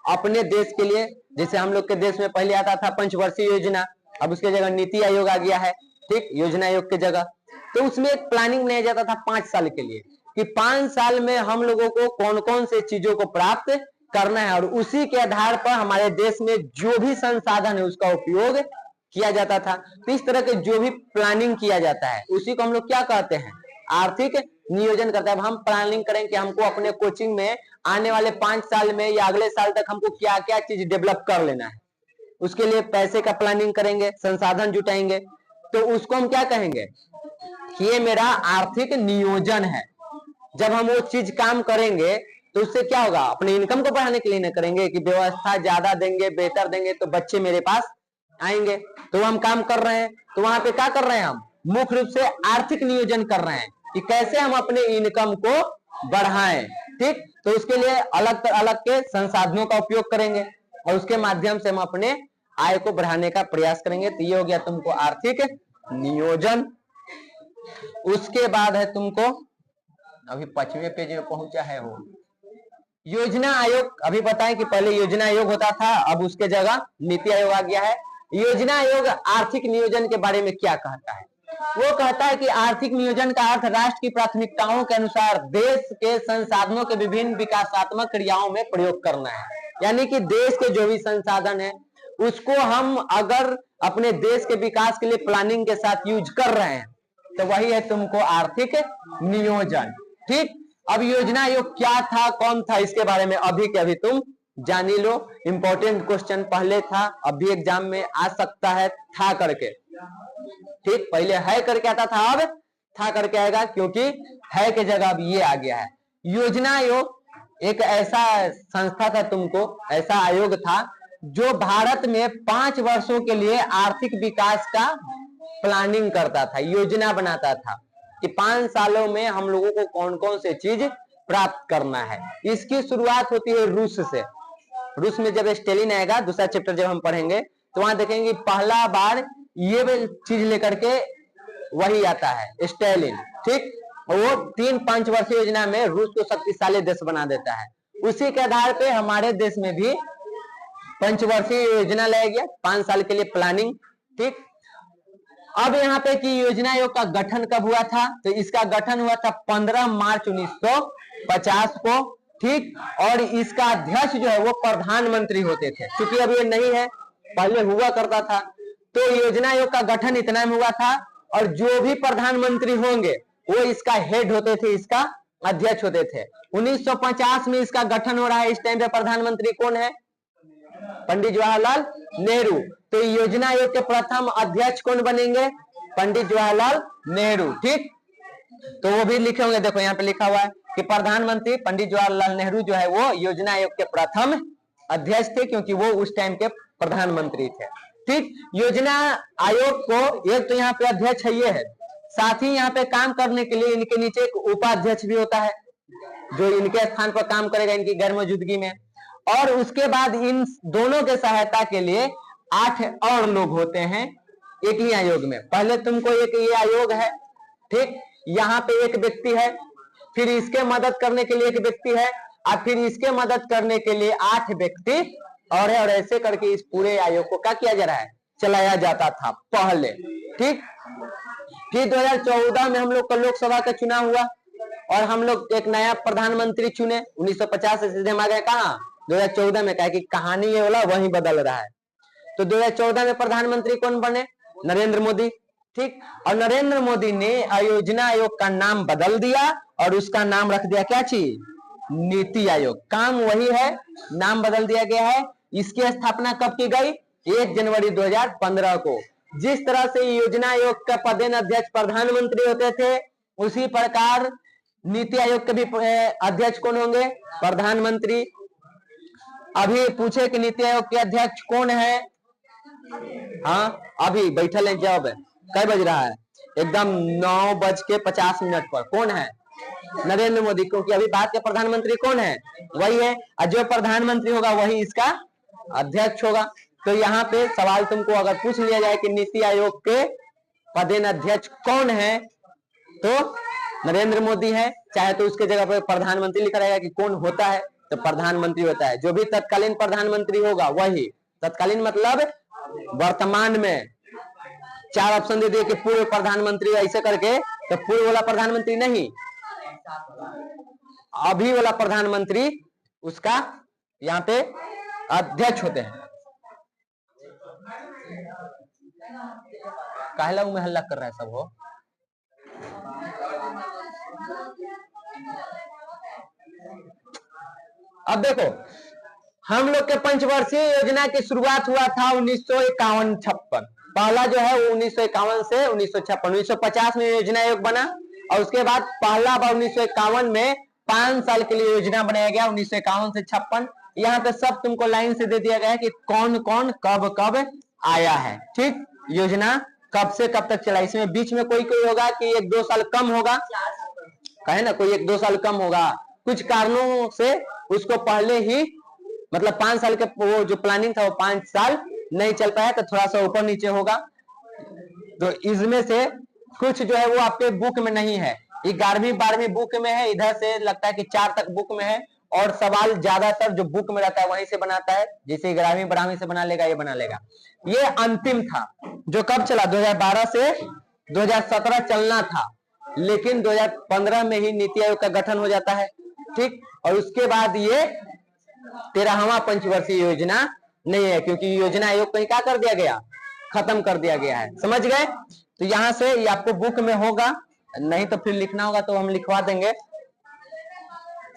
अपने देश के लिए, जैसे हम लोग के देश में पहले आता था पंचवर्षीय योजना, अब उसके जगह नीति आयोग आ गया है। ठीक, योजना आयोग की जगह। तो उसमें एक प्लानिंग बनाया जाता था 5 साल के लिए कि 5 साल में हम लोगों को कौन कौन से चीजों को प्राप्त करना है, और उसी के आधार पर हमारे देश में जो भी संसाधन है उसका उपयोग किया जाता था। तो इस तरह के जो भी प्लानिंग किया जाता है उसी को हम लोग क्या कहते हैं? आर्थिक नियोजन करते हैं। अब हम प्लानिंग करें कि हमको अपने कोचिंग में आने वाले 5 साल में या अगले साल तक हमको क्या क्या चीज डेवलप कर लेना है। उसके लिए पैसे का प्लानिंग करेंगे, संसाधन जुटाएंगे, तो उसको हम क्या कहेंगे कि ये मेरा आर्थिक नियोजन है। जब हम वो चीज काम करेंगे तो उससे क्या होगा? अपने इनकम को बढ़ाने के लिए न करेंगे कि व्यवस्था ज्यादा देंगे, बेहतर देंगे तो बच्चे मेरे पास आएंगे, तो हम काम कर रहे हैं। तो वहां पे क्या कर रहे हैं? हम मुख्य रूप से आर्थिक नियोजन कर रहे हैं कि कैसे हम अपने इनकम को बढ़ाएं। ठीक, तो उसके लिए अलग अलग के संसाधनों का उपयोग करेंगे और उसके माध्यम से हम अपने आय को बढ़ाने का प्रयास करेंगे। तो ये हो गया तुमको आर्थिक नियोजन। उसके बाद है तुमको, अभी 5वें पेज में पहुंचा है वो योजना आयोग। अभी बताएं कि पहले योजना आयोग होता था, अब उसके जगह नीति आयोग आ गया है। योजना आयोग आर्थिक नियोजन के बारे में क्या कहता है? वो कहता है कि आर्थिक नियोजन का अर्थ राष्ट्र की प्राथमिकताओं के अनुसार देश के संसाधनों के विभिन्न विकासात्मक क्रियाओं में प्रयोग करना है। यानी कि देश के जो भी संसाधन है उसको हम अगर अपने देश के विकास के लिए प्लानिंग के साथ यूज कर रहे हैं तो वही है तुमको आर्थिक नियोजन। ठीक, अब योजना आयोग क्या था, कौन था, इसके बारे में अभी के अभी तुम जानी लो, इंपॉर्टेंट क्वेश्चन पहले था, अभी एग्जाम में आ सकता है था करके। ठीक, पहले है करके आता था, अब था करके आएगा, क्योंकि है के जगह अब ये आ गया है। योजना आयोग एक ऐसा संस्था था, तुमको ऐसा आयोग था जो भारत में 5 वर्षों के लिए आर्थिक विकास का प्लानिंग करता था, योजना बनाता था कि 5 सालों में हम लोगों को कौन कौन से चीज प्राप्त करना है। इसकी शुरुआत होती है रूस से। रूस में जब स्टेलिन आएगा, दूसरा चैप्टर जब हम पढ़ेंगे तो वहां देखेंगे पहला बार ये चीज लेकर के वही आता है स्टेलिन। ठीक, वो 3-5 वर्षीय योजना में रूस को शक्तिशाली देश बना देता है। उसी के आधार पे हमारे देश में भी पंचवर्षीय योजना लाया गया, 5 साल के लिए प्लानिंग। ठीक, अब यहाँ पे कि योजना आयोग का गठन कब हुआ था, तो इसका गठन हुआ था 15 मार्च 1950 को। ठीक, और इसका अध्यक्ष जो है वो प्रधानमंत्री होते थे, क्योंकि अब ये नहीं है, पहले हुआ करता था। तो योजना आयोग का गठन इतना में हुआ था, और जो भी प्रधानमंत्री होंगे वो इसका हेड होते थे, इसका अध्यक्ष होते थे। 1950 में इसका गठन हो रहा है। इस टाइम पे प्रधानमंत्री कौन है? पंडित जवाहरलाल नेहरू। तो योजना आयोग के प्रथम अध्यक्ष कौन बनेंगे? पंडित जवाहरलाल नेहरू। ठीक, तो वो भी लिखे होंगे, देखो यहाँ पे लिखा हुआ है कि प्रधानमंत्री पंडित जवाहरलाल नेहरू जो है वो योजना आयोग के प्रथम अध्यक्ष थे, क्योंकि वो उस टाइम के प्रधानमंत्री थे। ठीक, योजना आयोग को एक तो यहाँ पे अध्यक्ष है, ये है, साथ ही यहाँ पे काम करने के लिए इनके नीचे एक उपाध्यक्ष भी होता है जो इनके स्थान पर काम करेगा इनकी गैर मौजूदगी में। और उसके बाद इन दोनों के सहायता के लिए 8 और लोग होते हैं एक ही आयोग में। पहले तुमको एक ये आयोग है, ठीक, यहाँ पे एक व्यक्ति है, फिर इसके मदद करने के लिए एक व्यक्ति है, और फिर इसके मदद करने के लिए 8 व्यक्ति और है, और ऐसे करके इस पूरे आयोग को क्या किया जा रहा है? चलाया जाता था पहले। ठीक, फिर 2014 में हम लोग का लोकसभा का चुनाव हुआ और हम लोग एक नया प्रधानमंत्री चुने। 1950 से सीधे हम आ गए कहाँ? 2014 में। कहा कि कहानी ये वाला वही बदल रहा है। तो 2014 में प्रधानमंत्री कौन बने? नरेंद्र मोदी। ठीक, और नरेंद्र मोदी ने योजना आयोग का नाम बदल दिया और उसका नाम रख दिया क्या चीज? नीति आयोग। काम वही है, नाम बदल दिया गया है। इसकी स्थापना कब की गई? 1 जनवरी 2015 को। जिस तरह से योजना आयोग का पदेन अध्यक्ष प्रधानमंत्री होते थे, उसी प्रकार नीति आयोग के भी अध्यक्ष कौन होंगे? प्रधानमंत्री। अभी पूछे कि नीति आयोग के अध्यक्ष कौन है? हाँ, अभी बैठल है, जब कई बज रहा है? एकदम 9:50 पर। कौन है? नरेंद्र मोदी। क्योंकि अभी भारत के प्रधानमंत्री कौन है? वही है, और जो प्रधानमंत्री होगा वही इसका अध्यक्ष होगा। तो यहाँ पे सवाल तुमको अगर पूछ लिया जाए कि नीति आयोग के पदेन अध्यक्ष कौन है, तो नरेंद्र मोदी है। चाहे तो उसके जगह पर प्रधानमंत्री लिखा रहेगा कि कौन होता है, तो प्रधानमंत्री होता है। जो भी तत्कालीन प्रधानमंत्री होगा वही। तत्कालीन मतलब वर्तमान में। 4 ऑप्शन दे दिए कि पूर्व प्रधानमंत्री, ऐसे करके, तो पूर्व वाला प्रधानमंत्री नहीं, अभी वाला प्रधानमंत्री उसका यहाँ पे अध्यक्ष होते हैं। काहला में हल्ला कर रहा है सब हो? अब देखो, हम लोग के पंचवर्षीय योजना की शुरुआत हुआ था 1951-56। पहला जो है वो 1951 से 1956। 1950 में योजना आयोग बना, और उसके बाद पहला बार 1951 में 5 साल के लिए योजना बनाया गया, 1951 से 56। यहाँ पे सब तुमको लाइन से दे दिया गया है कि कौन कौन कब कब आया है। ठीक, योजना कब से कब तक चला। इसमें बीच में कोई कोई होगा कि 1-2 साल कम होगा, कहे ना, कोई 1-2 साल कम होगा, कुछ कारणों से उसको पहले ही, मतलब 5 साल के वो जो प्लानिंग था वो 5 साल नहीं चल पाया, तो थोड़ा सा ऊपर नीचे होगा। तो इसमें से कुछ जो है वो आपके बुक में नहीं है, 11वीं 12वीं बुक में है, इधर से लगता है कि 4 तक बुक में है, और सवाल ज्यादातर जो बुक में रहता है वहीं से बनाता है। जैसे 11वीं 12वीं से बना लेगा, ये बना लेगा। ये अंतिम था जो कब चला? 2012 से 2017 चलना था, लेकिन 2015 में ही नीति आयोग का गठन हो जाता है। ठीक, और उसके बाद ये 13वां पंचवर्षीय योजना नहीं है, क्योंकि योजना आयोग को क्या कर दिया गया? खत्म कर दिया गया है। समझ गए? तो यहां से ये आपको बुक में होगा, नहीं तो फिर लिखना होगा तो हम लिखवा देंगे,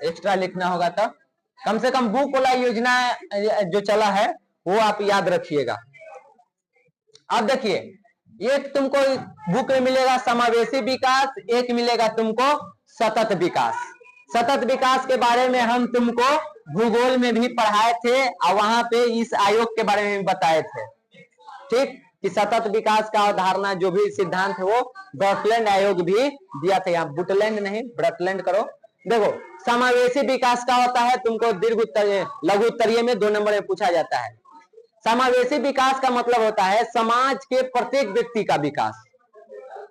एक्स्ट्रा लिखना होगा तो। कम से कम बुक वाला योजना जो चला है वो आप याद रखिएगा। अब देखिए, एक तुमको बुक में मिलेगा समावेशी विकास, एक मिलेगा तुमको सतत विकास। सतत विकास के बारे में हम तुमको भूगोल में भी पढ़ाए थे और वहां पे इस आयोग के बारे में बताए थे, ठीक, कि सतत विकास का अवधारणा जो भी सिद्धांत है वो ब्रटलैंड आयोग भी दिया था। यहाँ बुटलैंड नहीं, ब्रटलैंड करो। देखो, समावेशी विकास का होता है, तुमको दीर्घ उत्तरीय लघु उत्तरीय में 2 नंबर में पूछा जाता है। समावेशी विकास का मतलब होता है समाज के प्रत्येक व्यक्ति का विकास,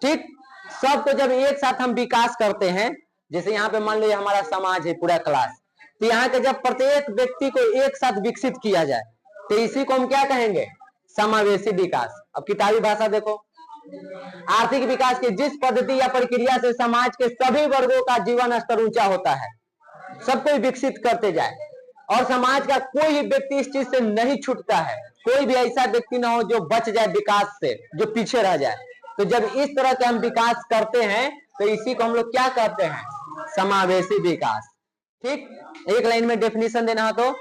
ठीक। सबको जब एक साथ हम विकास करते हैं, जैसे यहाँ पे मान लो हमारा समाज है पूरा क्लास, तो यहाँ के जब प्रत्येक व्यक्ति को एक साथ विकसित किया जाए तो इसी को हम क्या कहेंगे, समावेशी विकास। अब किताबी भाषा देखो, आर्थिक विकास की जिस पद्धति या प्रक्रिया से समाज के सभी वर्गों का जीवन स्तर ऊंचा होता है, सबको विकसित करते जाए और समाज का कोई व्यक्ति इस चीज से नहीं छूटता है, कोई भी ऐसा व्यक्ति ना हो जो बच जाए विकास से, जो पीछे रह जाए। तो जब इस तरह के हम विकास करते हैं तो इसी को हम लोग क्या कहते हैं, समावेशी विकास, ठीक। एक लाइन में डेफिनेशन देना हो तो,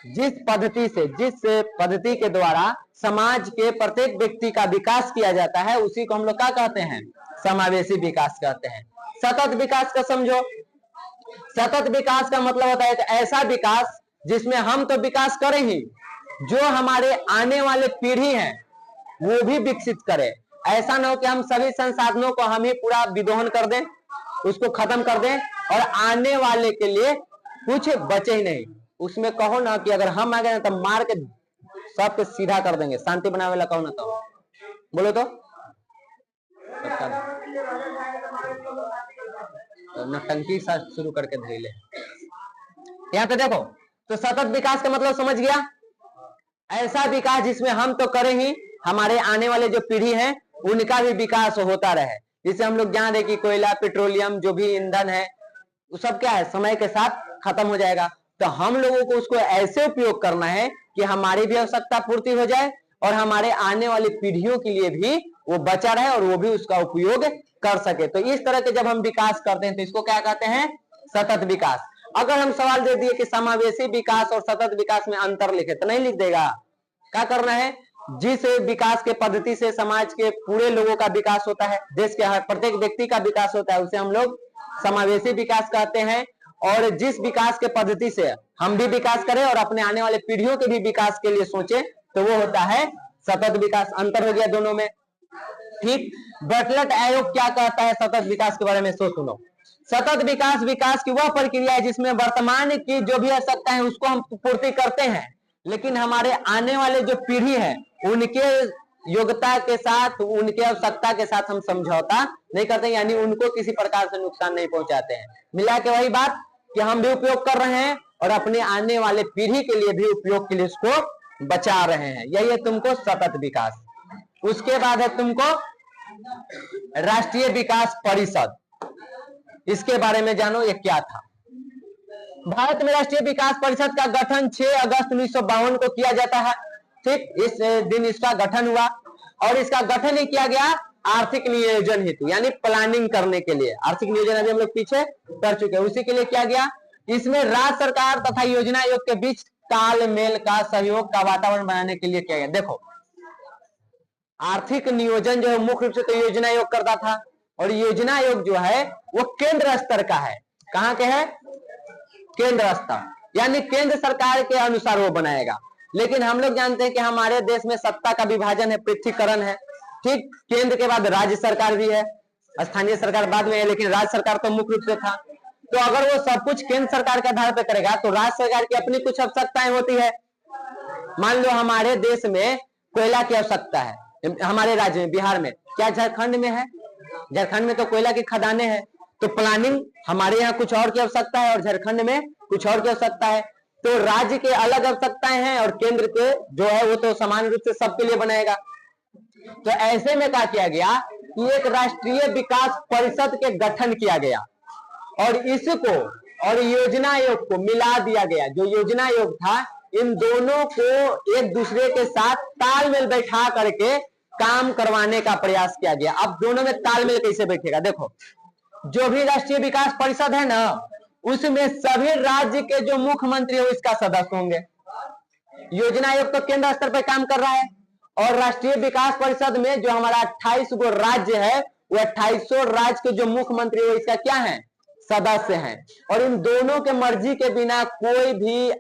जिस पद्धति के द्वारा समाज के प्रत्येक व्यक्ति का विकास किया जाता है उसी को हम लोग क्या कहते हैं, समावेशी विकास कहते हैं। सतत विकास का समझो, सतत विकास का मतलब होता है एक ऐसा विकास जिसमें हम तो विकास करें ही, जो हमारे आने वाले पीढ़ी है वो भी विकसित करे। ऐसा ना हो कि हम सभी संसाधनों को हम ही पूरा विदोहन कर दें, उसको खत्म कर दें और आने वाले के लिए कुछ बचे ही नहीं। उसमें कहो ना कि अगर हम आ गए तो मार के सबके सीधा कर देंगे, शांति बनाने वाला कहो ना, तो बोलो तो नौटंकी सा शुरू करके धैले। यहाँ पे देखो, तो सतत विकास का मतलब समझ गया, ऐसा विकास जिसमें हम तो करें ही, हमारे आने वाले जो पीढ़ी है उनका भी विकास होता रहे। जिसे हम लोग जान रहे कि कोयला, पेट्रोलियम, जो भी ईंधन है वो सब क्या है, समय के साथ खत्म हो जाएगा। तो हम लोगों को उसको ऐसे उपयोग करना है कि हमारी भी आवश्यकता पूर्ति हो जाए और हमारे आने वाली पीढ़ियों के लिए भी वो बचा रहे और वो भी उसका उपयोग कर सके। तो इस तरह के जब हम विकास करते हैं तो इसको क्या कहते हैं, सतत विकास। अगर हम सवाल दे दिए कि समावेशी विकास और सतत विकास में अंतर लिखे, तो नहीं लिख देगा। क्या करना है, जिस विकास के पद्धति से समाज के पूरे लोगों का विकास होता है, देश के हर प्रत्येक व्यक्ति का विकास होता है, उसे हम लोग समावेशी विकास कहते हैं। और जिस विकास के पद्धति से हम भी विकास करें और अपने आने वाले पीढ़ियों के भी विकास के लिए सोचें, तो वो होता है सतत विकास। अंतर हो गया दोनों में, ठीक। बर्टलेट आयोग क्या कहता है सतत विकास के बारे में, सो सुनो। सतत विकास विकास की वह प्रक्रिया है जिसमें वर्तमान की जो भी आवश्यकता है उसको हम पूर्ति करते हैं, लेकिन हमारे आने वाले जो पीढ़ी है उनके योग्यता के साथ, उनके आवश्यकता के साथ हम समझौता नहीं करते, यानी उनको किसी प्रकार से नुकसान नहीं पहुंचाते हैं। मिला के वही बात कि हम भी उपयोग कर रहे हैं और अपने आने वाले पीढ़ी के लिए भी उपयोग के लिए इसको बचा रहे हैं। यही है तुमको सतत विकास। उसके बाद है तुमको राष्ट्रीय विकास परिषद। इसके बारे में जानो ये क्या था। भारत में राष्ट्रीय विकास परिषद का गठन 6 अगस्त 1952 को किया जाता है, ठीक। इस दिन इसका गठन हुआ और इसका गठन ही किया गया आर्थिक नियोजन हेतु, यानी प्लानिंग करने के लिए। आर्थिक नियोजन अभी हम लोग पीछे कर चुके हैं, उसी के लिए किया गया। इसमें राज्य सरकार तथा योजना आयोग के बीच तालमेल का, सहयोग का वातावरण बनाने के लिए किया गया। देखो, आर्थिक नियोजन जो है मुख्य रूप से तो योजना आयोग करता था, और योजना आयोग जो है वो केंद्र स्तर का है। कहाँ के है, केंद्र स्तर, यानी केंद्र सरकार के अनुसार वो बनाएगा। लेकिन हम लोग जानते हैं कि हमारे देश में सत्ता का विभाजन है, पृथकीकरण है, ठीक। केंद्र के बाद राज्य सरकार भी है, स्थानीय सरकार बाद में है, लेकिन राज्य सरकार तो मुख्य रूप से था। तो अगर वो सब कुछ केंद्र सरकार के आधार पर करेगा तो राज्य सरकार की अपनी कुछ आवश्यकताएं होती है। मान लो हमारे देश में कोयला की आवश्यकता है, हमारे राज्य में, बिहार में, क्या झारखंड में है? झारखंड में तो कोयला की खदानें हैं, तो प्लानिंग हमारे यहाँ कुछ और की आवश्यकता है और झारखंड में कुछ और की आवश्यकता है। तो राज्य के अलग आवश्यकताएं हैं और केंद्र के जो है वो तो समान रूप से सबके लिए बनाएगा। तो ऐसे में क्या किया गया कि एक राष्ट्रीय विकास परिषद के गठन किया गया और इसको और योजना आयोग को मिला दिया गया। जो योजना आयोग था, इन दोनों को एक दूसरे के साथ तालमेल बैठा करके काम करवाने का प्रयास किया गया। अब दोनों में तालमेल कैसे बैठेगा, देखो, जो भी राष्ट्रीय विकास परिषद है ना, उसमें सभी राज्य के जो मुख्यमंत्री हो इसका सदस्य होंगे। योजना आयोग तो केंद्र स्तर पर काम कर रहा है और राष्ट्रीय विकास परिषद में जो हमारा 28 गो राज्य है वो 28 राज्य के जो मुख्यमंत्री हो इसका क्या है, सदस्य हैं। और इन दोनों के मर्जी के बिना कोई भी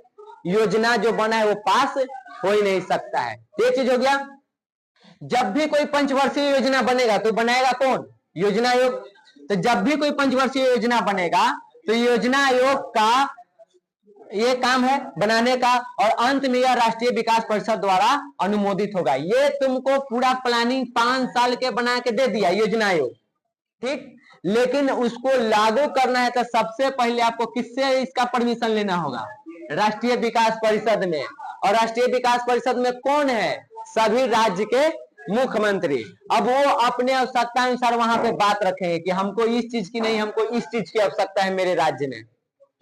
योजना जो बना है वो पास हो ही नहीं सकता है। ये चीज हो गया। जब भी कोई पंचवर्षीय योजना बनेगा तो बनाएगा कौन, योजना आयोग। तो जब भी कोई पंचवर्षीय योजना बनेगा तो योजना आयोग का ये काम है बनाने का और अंत में यह राष्ट्रीय विकास परिषद द्वारा अनुमोदित होगा। ये तुमको पूरा प्लानिंग 5 साल के बना के दे दिया योजना आयोग, ठीक। लेकिन उसको लागू करना है तो सबसे पहले आपको किससे इसका परमिशन लेना होगा, राष्ट्रीय विकास परिषद में। और राष्ट्रीय विकास परिषद में कौन है, सभी राज्य के मुख्यमंत्री। अब वो अपने आवश्यकता अनुसार वहां पे बात रखेंगे कि हमको इस चीज की नहीं, हमको इस चीज की आवश्यकता है मेरे राज्य में,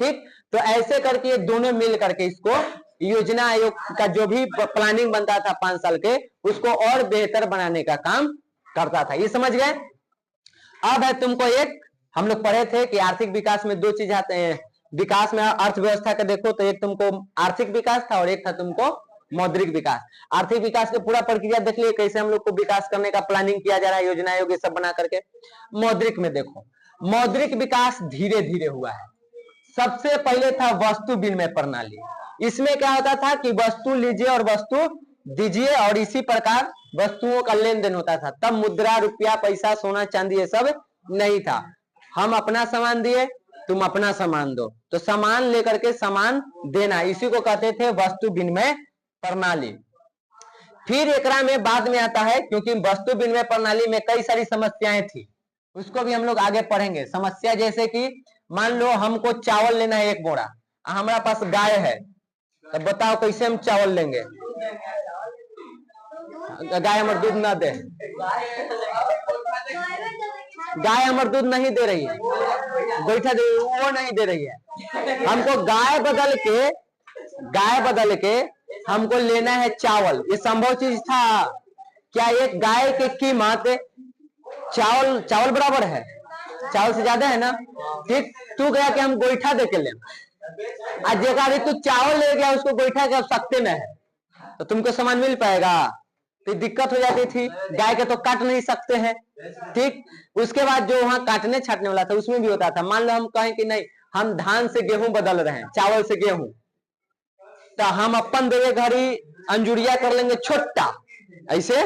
ठीक। तो ऐसे करके दोनों मिल करके इसको योजना आयोग का जो भी प्लानिंग बनता था 5 साल के उसको और बेहतर बनाने का काम करता था। ये समझ गए। अब है तुमको एक, हम लोग पढ़े थे कि आर्थिक विकास में 2 चीज आते हैं विकास में, अर्थव्यवस्था का देखो तो एक तुमको आर्थिक विकास था और एक था तुमको मौद्रिक विकास। आर्थिक विकास की पूरा प्रक्रिया देख लिए कैसे हम लोग को विकास करने का प्लानिंग किया जा रहा है योजना आयोग ये सब बना करके। मौद्रिक में देखो, मौद्रिक विकास धीरे धीरे हुआ है। सबसे पहले था वस्तु विनिमय प्रणाली। इसमें क्या होता था कि वस्तु लीजिए और वस्तु दीजिए और इसी प्रकार वस्तुओं का लेन देन होता था। तब मुद्रा, रुपया, पैसा, सोना, चांदी ये सब नहीं था। हम अपना सामान दिए, तुम अपना सामान दो, तो सामान लेकर के सामान देना, इसी को कहते थे वस्तु विनिमय प्रणाली। फिर एकरा में बाद में आता है, क्योंकि वस्तु विनिमय प्रणाली में कई सारी समस्याएं थी, उसको भी हम लोग आगे पढ़ेंगे। समस्या जैसे कि मान लो हमको चावल लेना है 1 बोरा, हमारा पास गाय है, तो बताओ कैसे हम चावल लेंगे, गाय हमारे दूध ना दे, गाय हमारे दूध नहीं दे रही है, गोईठा दे वो नहीं दे रही है। हमको गाय बदल के हमको लेना है चावल। ये संभव चीज था क्या? एक गाय की कीमत चावल बराबर है, चावल से ज्यादा है ना, ठीक। तू गया कि हम गोईठा दे के ले, आज जगह तू चावल ले गया उसको गोईठा के आवश्यकता में है, तो तुमको सामान मिल पाएगा? तो दिक्कत हो जाती थी। गाय के तो काट नहीं सकते हैं, ठीक। उसके बाद जो वहां काटने छाटने वाला था उसमें भी होता था। मान लो हम कहें कि नहीं, हम धान से गेहूं बदल रहे हैं, चावल से गेहूं, तो हम अपन देवे घड़ी अंजुरिया कर लेंगे छोटा, ऐसे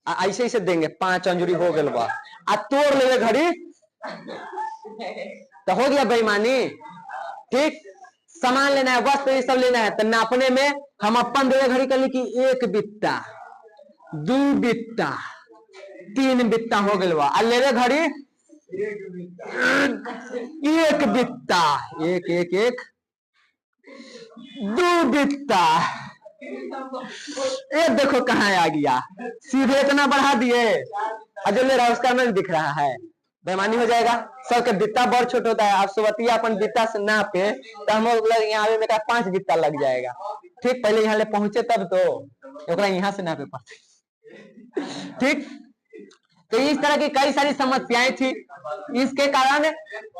ऐसे देंगे, 5 अंजुरी हो गए बा, आ तोड़ लेवे घड़ी, तो हो गया बेईमानी, ठीक। सामान लेना है, वस्त्र ये सब लेना है, तो नापने में हम अपन देवे घड़ी कर ली कि 1 बित्ता, 2 बित्ता, 3 बित्ता हो गए बा, आ लेवे घड़ी 1 बित्ता, 1 2 बित्ता, ये देखो कहाँ आ गया, सीधे इतना बढ़ा दिए, जो ले रहा है उसका नहीं दिख रहा है, बेईमानी हो जाएगा। सबके बित्ता बड़ छोट होता है, आप सुबतिया अपन बित्ता से नापे तो हम लोग यहाँ में 5 बित्ता लग जाएगा, ठीक। पहले यहाँ ले पहुंचे तब तो यहाँ से नापे पड़ते, ठीक। तो इस तरह की कई सारी समस्याएं थी। इसके कारण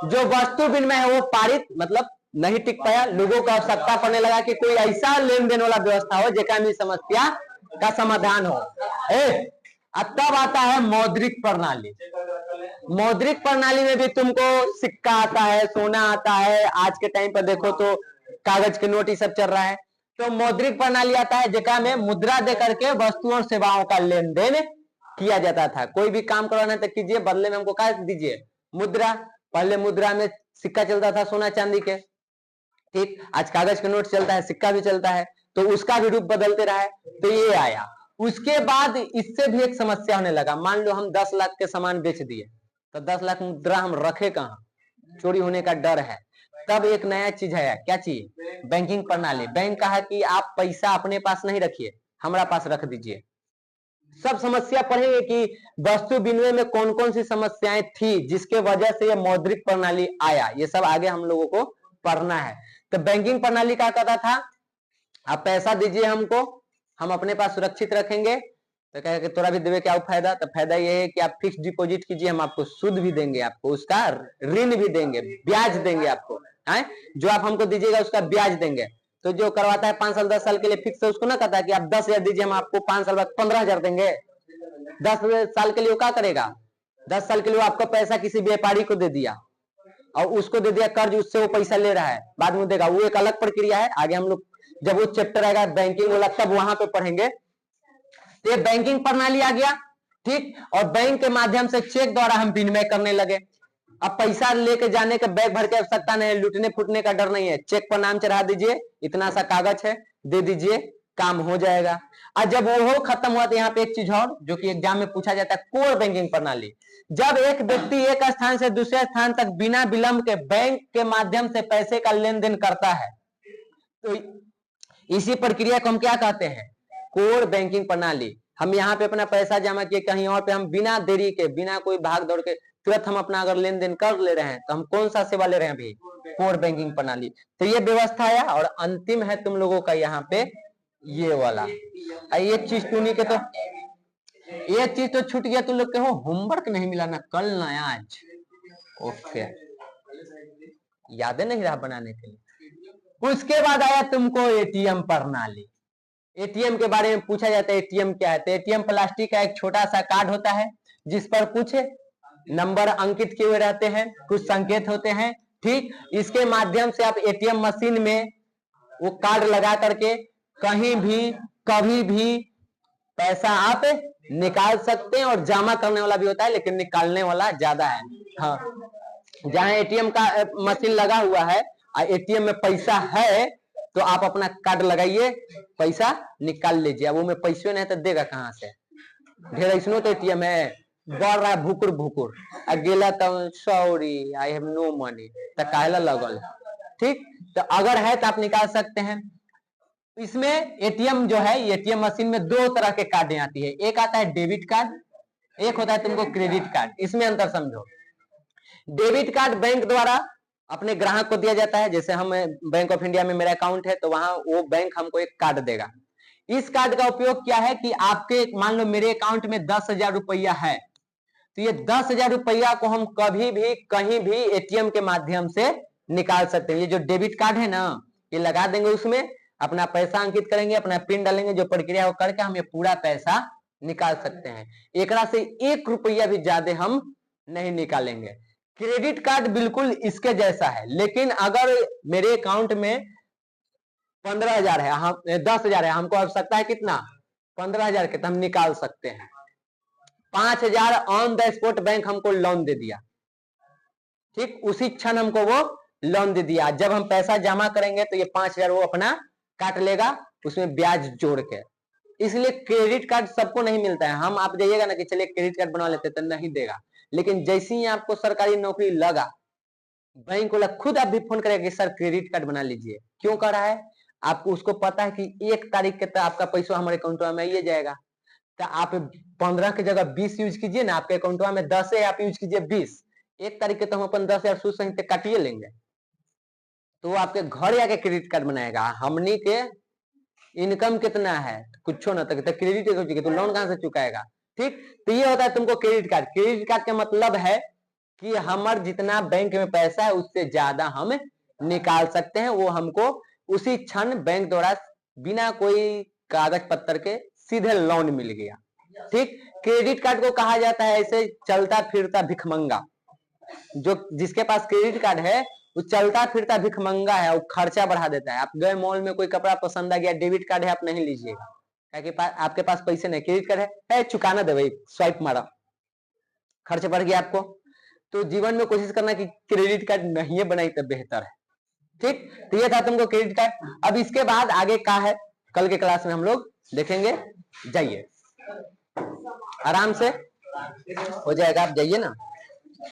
जो वस्तु विनिमय है वो पारित मतलब नहीं टिक पाया। लोगों को आवश्यकता पड़ने लगा कि कोई ऐसा लेन देन वाला व्यवस्था हो जेका में समस्या का समाधान हो। तब आता है मौद्रिक प्रणाली। मौद्रिक प्रणाली में भी तुमको सिक्का आता है, सोना आता है, आज के टाइम पर देखो तो कागज के नोट ये सब चल रहा है। तो मौद्रिक प्रणाली आता है जेका में मुद्रा दे करके वस्तुओं और सेवाओं का लेन देन किया जाता था। कोई भी काम करवाना तो कीजिए, बदले में हमको क्या दीजिए, मुद्रा। पहले मुद्रा में सिक्का चलता था सोना चांदी के, ठीक। आज कागज के नोट चलता है, सिक्का भी चलता है, तो उसका भी रूप बदलते रहा है। तो ये आया। उसके बाद इससे भी एक समस्या होने लगा। मान लो हम 10 लाख के सामान बेच दिए, तो 10 लाख मुद्रा हम रखे कहाँ, चोरी होने का डर है। तब एक नया चीज है, क्या चीज, बैंकिंग प्रणाली। बैंक कहा कि आप पैसा अपने पास नहीं रखिए, हमारा पास रख दीजिए। सब समस्या पढ़ेंगे कि वस्तु विनिमय में कौन कौन सी समस्याएं थी जिसके वजह से ये मौद्रिक प्रणाली आया, ये सब आगे हम लोगों को पढ़ना है। तो बैंकिंग प्रणाली क्या कहता था, आप पैसा दीजिए हमको, हम अपने पास सुरक्षित रखेंगे। तो कहे कि तोरा भी देवे क्या फायदा, तो फायदा ये है कि आप फिक्स डिपॉजिट कीजिए, हम आपको सूद भी देंगे, आपको उसका ऋण भी देंगे, ब्याज देंगे आपको, है, जो आप हमको दीजिएगा उसका ब्याज देंगे। तो जो करवाता है 5 साल 10 साल के लिए फिक्स है, उसको ना कहता है कि आप 10,000 दीजिए, हम आपको 5 साल बाद 15,000 देंगे। 10 साल के लिए वो क्या करेगा, 10 साल के लिए आपका पैसा किसी व्यापारी को दे दिया और उसको दे दिया कर्ज, उससे वो पैसा ले रहा है, बाद में देगा, वो एक अलग प्रक्रिया है। आगे हम लोग जब वो चैप्टर आएगा बैंकिंग वाला तब वहां पे पढ़ेंगे। तो ये बैंकिंग प्रणाली आ गया, ठीक। और बैंक के माध्यम से चेक द्वारा हम विनिमय करने लगे। अब पैसा लेके जाने का बैग भर के आवश्यकता नहीं है, लूटने फूटने का डर नहीं है, चेक पर नाम चढ़ा दीजिए, इतना सा कागज है, दे दीजिए, काम हो जाएगा। और जब वो खत्म हुआ तो यहाँ पे एक चीज और जो कि एग्जाम में पूछा जाता है, कोर बैंकिंग प्रणाली। जब एक व्यक्ति एक स्थान से दूसरे स्थान तक बिना विलंब के बैंक के माध्यम से पैसे का लेन देन करता है, तो इसी प्रक्रिया को हम क्या कहते हैं, कोर बैंकिंग प्रणाली। हम यहाँ पे अपना पैसा जमा किए कहीं और पे, हम बिना देरी के, बिना कोई भाग दौड़ के तुरंत हम अपना अगर लेन देन कर ले रहे हैं, तो हम कौन सा सेवा ले रहे हैं अभी, कोर बैंकिंग प्रणाली। तो ये व्यवस्था है। और अंतिम है तुम लोगों का यहाँ पे ये वाला, एक चीज टूनी के, तो एक चीज तो छूट गया, तुम लोग के हो होमवर्क नहीं मिला ना कल ना आज, ओके, याद नहीं रहा बनाने के लिए। उसके बाद आया तुमको एटीएम प्रणाली। एटीएम के बारे में पूछा जाता है, एटीएम क्या है, तो एटीएम प्लास्टिक का एक छोटा सा कार्ड होता है जिस पर कुछ नंबर अंकित किए हुए रहते हैं, कुछ संकेत होते हैं, ठीक। इसके माध्यम से आप एटीएम मशीन में वो कार्ड लगा करके कहीं भी कभी भी पैसा आप निकाल सकते हैं। और जमा करने वाला भी होता है, लेकिन निकालने वाला ज्यादा है। हाँ, जहां एटीएम का मशीन लगा हुआ है और एटीएम में पैसा है, तो आप अपना कार्ड लगाइए, पैसा निकाल लीजिए। अब वो में पैसे नहीं तो देगा कहां से, ढेर ऐसनो तो एटीएम है, बढ़ रहा है भुकुर भुकुर, अकेला तो sorry I have no money, तो काहेला लगल, ठीक। तो अगर है तो आप निकाल सकते हैं। इसमें एटीएम जो है, एटीएम मशीन में दो तरह के कार्ड आती है, एक आता है डेबिट कार्ड, एक होता है तुमको क्रेडिट कार्ड। इसमें अंतर समझो। डेबिट कार्ड बैंक द्वारा अपने ग्राहक को दिया जाता है, जैसे हम बैंक ऑफ इंडिया में मेरा अकाउंट है, तो वहां वो बैंक हमको एक कार्ड देगा। इस कार्ड का उपयोग क्या है कि आपके, मान लो मेरे अकाउंट में 10,000 रुपया है, तो ये 10,000 रुपया को हम कभी भी कहीं भी एटीएम के माध्यम से निकाल सकते हैं। ये जो डेबिट कार्ड है ना, ये लगा देंगे, उसमें अपना पैसा अंकित करेंगे, अपना पिन डालेंगे, जो प्रक्रिया वो करके हम ये पूरा पैसा निकाल सकते हैं। एकरा से 1 रुपया भी ज्यादा हम नहीं निकालेंगे। क्रेडिट कार्ड बिल्कुल इसके जैसा है, लेकिन अगर मेरे अकाउंट में 15,000 है, हम 10,000 है, हमको आवश्यकता है कितना, 15,000 के, तो हम निकाल सकते हैं। 5,000 ऑन द स्पॉट बैंक हमको लोन दे दिया, ठीक, उसी क्षण हमको वो लोन दे दिया। जब हम पैसा जमा करेंगे तो ये 5,000 वो अपना काट लेगा, उसमें ब्याज जोड़ के। इसलिए क्रेडिट कार्ड सबको नहीं मिलता है। हम आप जाइएगा ना कि चलिए क्रेडिट कार्ड बनवा लेते, तो नहीं देगा। लेकिन जैसे ही आपको सरकारी नौकरी लगा, बैंक वाला खुद आप भी फोन करेगा कि सर क्रेडिट कार्ड बना लीजिए। क्यों कर रहा है, आपको उसको पता है कि 1 तारीख के तक आपका पैसा हमारे अकाउंट में ये जाएगा, तो आप 15 की जगह 20 यूज कीजिए ना, आपके अकाउंट में 10 है, आप यूज कीजिए 20। 1 तारीख के तो हम अपन 10,000 सूद सहित काटिए लेंगे, तो वो आपके घर आके क्रेडिट कार्ड बनाएगा। हमनी के इनकम कितना है, कुछ ना, तो क्रेडिट हो चुके तो लोन कहां से चुकाएगा, ठीक। तो ये होता है तुमको क्रेडिट कार्ड। क्रेडिट कार्ड का मतलब है कि हमार जितना बैंक में पैसा है उससे ज्यादा हम निकाल सकते हैं। वो हमको उसी क्षण बैंक द्वारा बिना कोई कागज पत्तर के सीधे लोन मिल गया, ठीक। क्रेडिट कार्ड को कहा जाता है ऐसे चलता फिरता भिखमंगा। जो जिसके पास क्रेडिट कार्ड है वो चलता फिरता भिखमंगा है, वो खर्चा बढ़ा देता है। आप गए मॉल में, कोई कपड़ा पसंद आ गया, डेबिट कार्ड है, आप नहीं लीजिएगा, आपके पास पैसे नहीं, क्रेडिट कार्ड है चुकाना दे भाई, स्वाइप मारा, खर्च बढ़ गया आपको। तो जीवन में कोशिश करना कि क्रेडिट कार्ड नहीं बनाई तो बेहतर है, ठीक। तो ये था तुमको क्रेडिट कार्ड। अब इसके बाद आगे क्या है, कल के क्लास में हम लोग देखेंगे। जाइए आराम से हो जाएगा, आप जाइए ना।